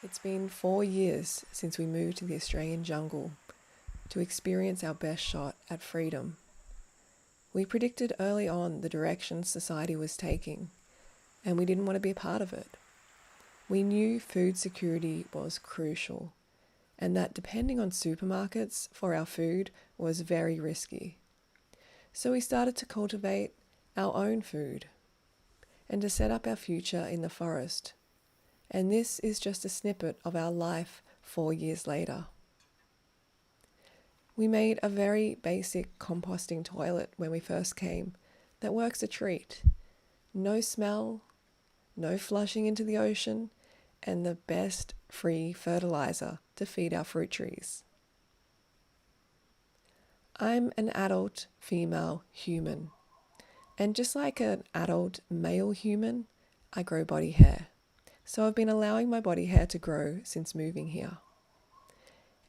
It's been 4 years since we moved to the Australian jungle to experience our best shot at freedom. We predicted early on the direction society was taking, and we didn't want to be a part of it. We knew food security was crucial, and that depending on supermarkets for our food was very risky. So we started to cultivate our own food and to set up our future in the forest. And this is just a snippet of our life 4 years later. We made a very basic composting toilet when we first came that works a treat. No smell, no flushing into the ocean, and the best free fertilizer to feed our fruit trees. I'm an adult female human, and just like an adult male human, I grow body hair. So I've been allowing my body hair to grow since moving here.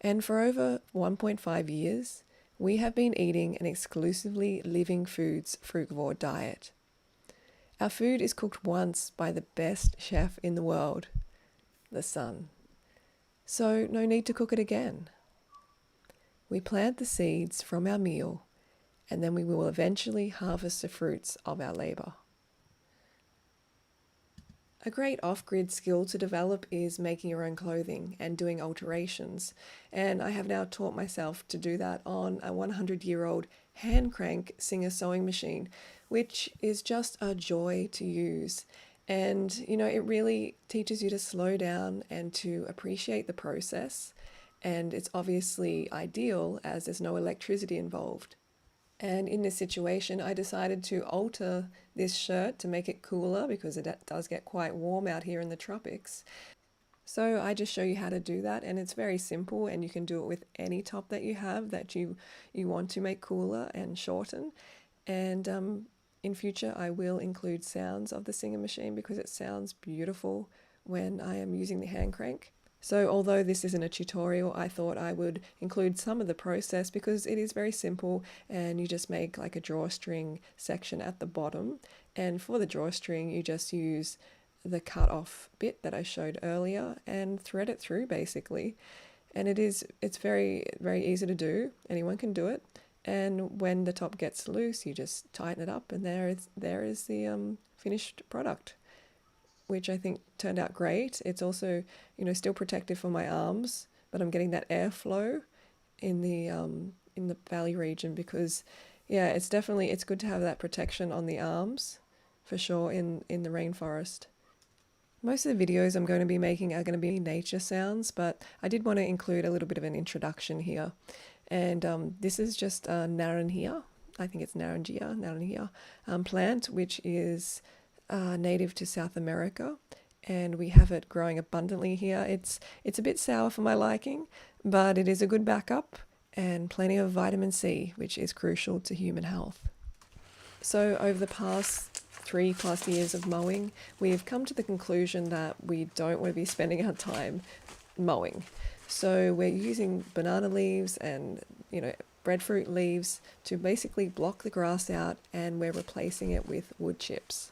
And for over 1.5 years, we have been eating an exclusively living foods frugivore diet. Our food is cooked once by the best chef in the world, the sun. So no need to cook it again. We plant the seeds from our meal, and then we will eventually harvest the fruits of our labor. A great off-grid skill to develop is making your own clothing and doing alterations, and I have now taught myself to do that on a 100-year-old hand crank Singer sewing machine, which is just a joy to use. And it really teaches you to slow down and to appreciate the process, and it's obviously ideal as there's no electricity involved. And in this situation, I decided to alter this shirt to make it cooler because it does get quite warm out here in the tropics. So I just show you how to do that, and it's very simple, and you can do it with any top that you have that you want to make cooler and shorten. And in future, I will include sounds of the Singer machine because it sounds beautiful when I am using the hand crank. So although this isn't a tutorial, I thought I would include some of the process because it is very simple, and you just make like a drawstring section at the bottom. And for the drawstring, you just use the cut off bit that I showed earlier and thread it through basically. And it's very, very easy to do. Anyone can do it. And when the top gets loose, you just tighten it up, and there is the finished product, which I think turned out great. It's also, still protective for my arms, but I'm getting that airflow in the valley region because, it's good to have that protection on the arms, for sure, in the rainforest. Most of the videos I'm going to be making are going to be nature sounds, but I did want to include a little bit of an introduction here. And this is just a naranjia, I think it's naranjia plant, which is native to South America, and we have it growing abundantly here. It's a bit sour for my liking, but it is a good backup and plenty of vitamin C, which is crucial to human health. So over the past 3+ years of mowing, we've come to the conclusion that we don't want to be spending our time mowing. So we're using banana leaves and breadfruit leaves to basically block the grass out, and we're replacing it with wood chips.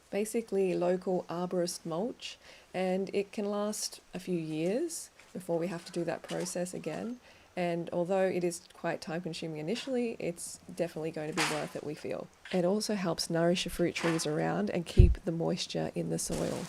Basically local arborist mulch, and it can last a few years before we have to do that process again. And although it is quite time consuming initially, it's definitely going to be worth it, we feel. It also helps nourish the fruit trees around and keep the moisture in the soil.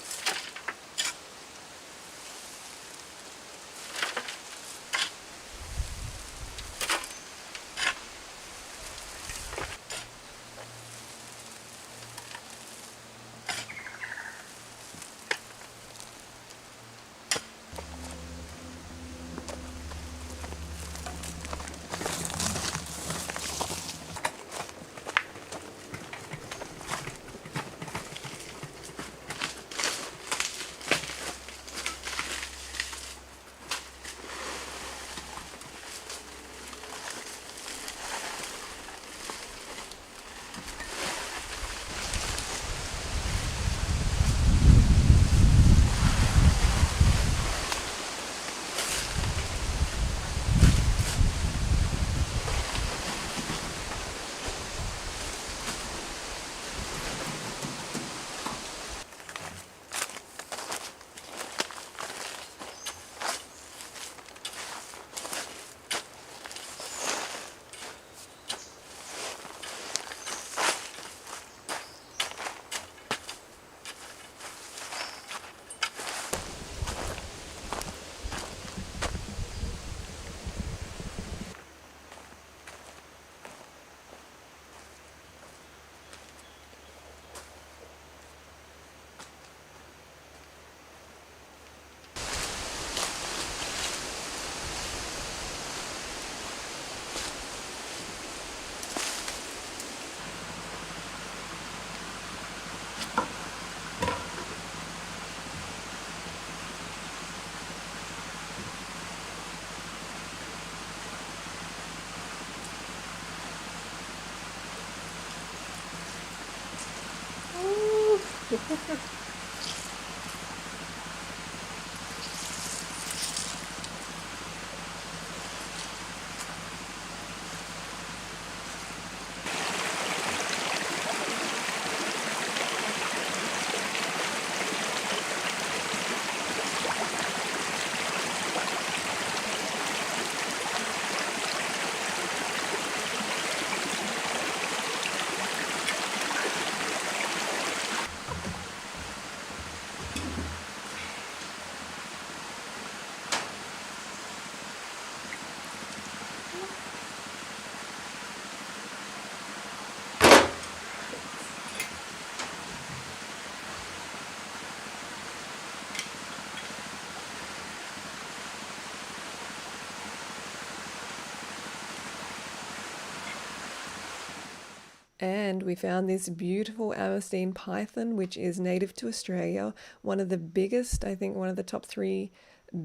And we found this beautiful Amostine python, which is native to Australia. One of the biggest, I think one of the top 3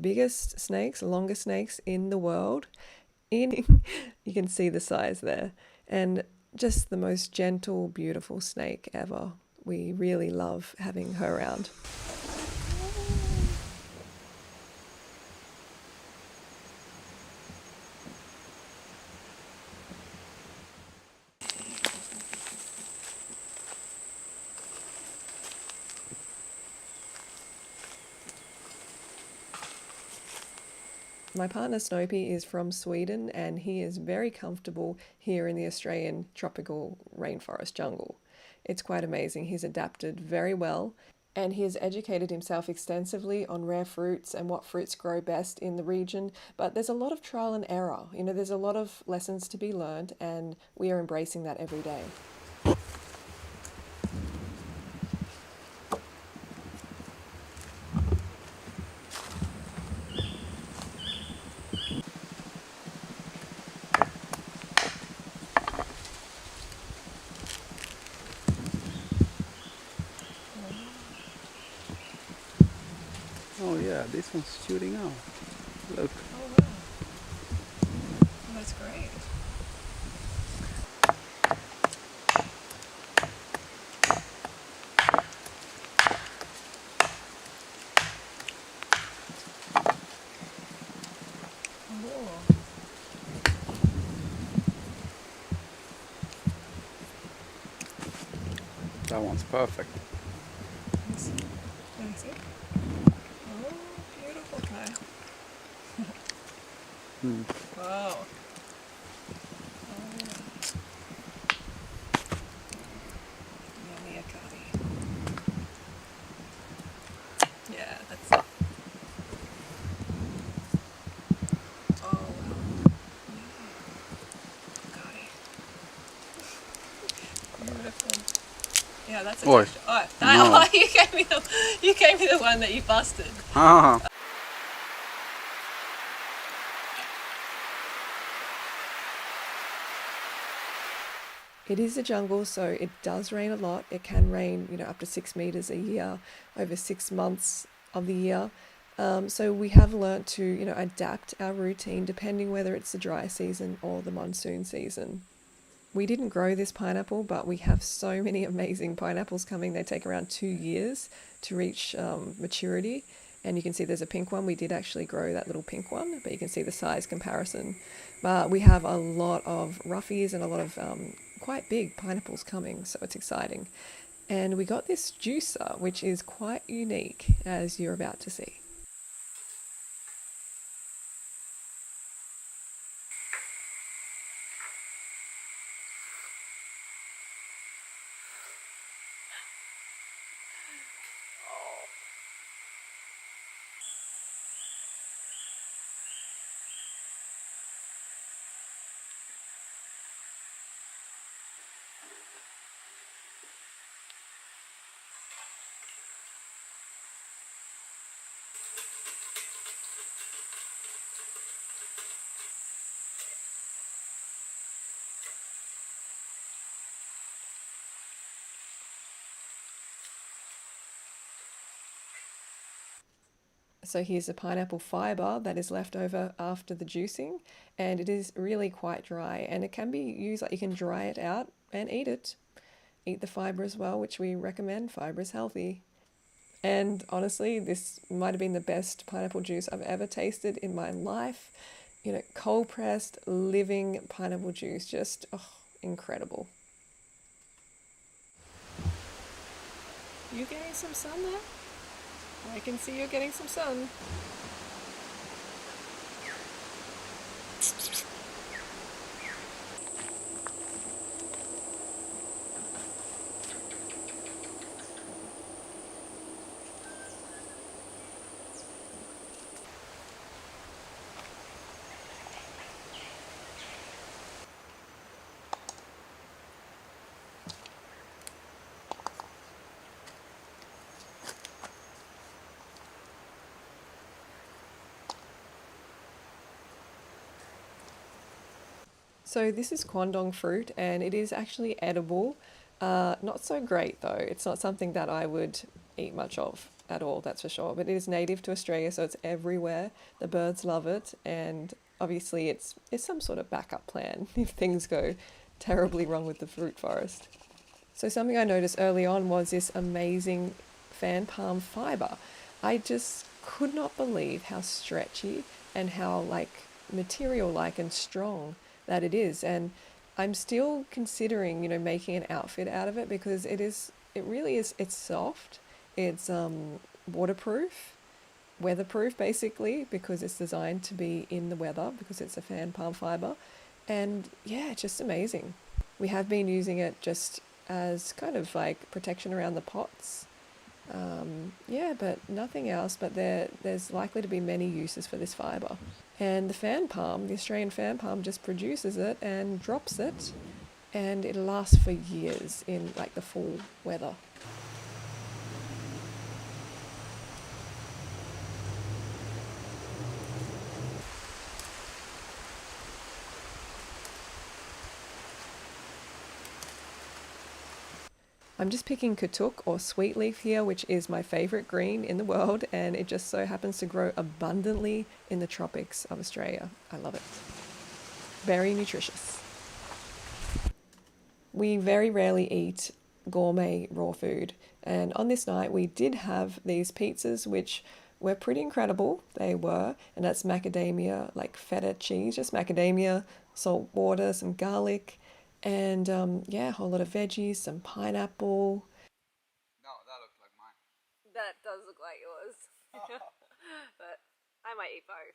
biggest snakes, longest snakes in the world. You can see the size there. And just the most gentle, beautiful snake ever. We really love having her around. My partner Snopey is from Sweden and he is very comfortable here in the Australian tropical rainforest jungle. It's quite amazing. He's adapted very well and he has educated himself extensively on rare fruits and what fruits grow best in the region. But there's a lot of trial and error. There's a lot of lessons to be learned and we are embracing that every day. Oh yeah, this one's shooting out. Look. Oh wow. That's great. That one's perfect. Let me see. Oh, beautiful guy. Wow. Oh, yummy akari. Yeah, that's it. Oh, wow. Akari. Beautiful. Yeah, that's a Oi. texture. Oh, No. you gave me the one that you busted. Ah. It is a jungle, so it does rain a lot. It can rain, up to 6 meters a year, over 6 months of the year. So we have learnt to, adapt our routine depending whether it's the dry season or the monsoon season. We didn't grow this pineapple, but we have so many amazing pineapples coming. They take around 2 years to reach maturity. And you can see there's a pink one. We did actually grow that little pink one, but you can see the size comparison. But we have a lot of roughies and a lot of quite big pineapples coming, so it's exciting. And we got this juicer, which is quite unique, as you're about to see. So here's the pineapple fibre that is left over after the juicing, and it is really quite dry, and it can be used, like you can dry it out and eat it. Eat the fibre as well, which we recommend. Fibre is healthy. And honestly, this might have been the best pineapple juice I've ever tasted in my life. You know, cold pressed, living pineapple juice, just incredible. You getting some sun there? I can see you're getting some sun. So this is Kwandong fruit and it is actually edible. Not so great though. It's not something that I would eat much of at all, that's for sure. But it is native to Australia, so it's everywhere. The birds love it, and obviously it's some sort of backup plan if things go terribly wrong with the fruit forest. So something I noticed early on was this amazing fan palm fiber. I just could not believe how stretchy and how like material like and strong that it is. And I'm still considering, you know, making an outfit out of it because it really is, it's soft, it's waterproof, weatherproof basically, because it's designed to be in the weather because it's a fan palm fiber. And yeah, it's just amazing. We have been using it just as kind of like protection around the pots. Yeah, but nothing else. But there's likely to be many uses for this fibre. And the fan palm, the Australian fan palm, just produces it and drops it, and it lasts for years in like the full weather. I'm just picking katuk or sweet leaf here, which is my favourite green in the world, and it just so happens to grow abundantly in the tropics of Australia. I love it. Very nutritious. We very rarely eat gourmet raw food, and on this night we did have these pizzas, which were pretty incredible. They were, and that's macadamia, like feta cheese, just macadamia, salt water, some garlic, and yeah, a whole lot of veggies, some pineapple. No, that looks like mine. That does look like yours. But I might eat both.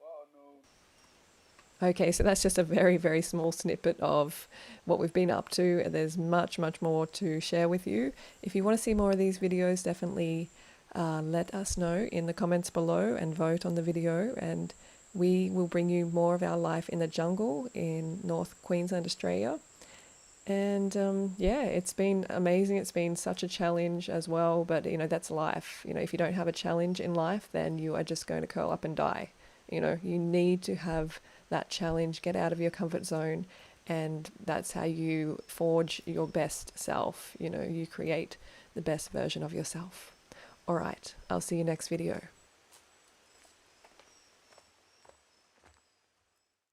Wow, no. Okay, so that's just a very, very small snippet of what we've been up to. There's much, much more to share with you. If you want to see more of these videos, definitely let us know in the comments below and vote on the video, and we will bring you more of our life in the jungle in North Queensland, Australia. And yeah, it's been amazing. It's been such a challenge as well, but you know, that's life. You know, if you don't have a challenge in life, then you are just going to curl up and die. You know, you need to have that challenge, get out of your comfort zone, and that's how you forge your best self. You know, you create the best version of yourself. All right, I'll see you next video.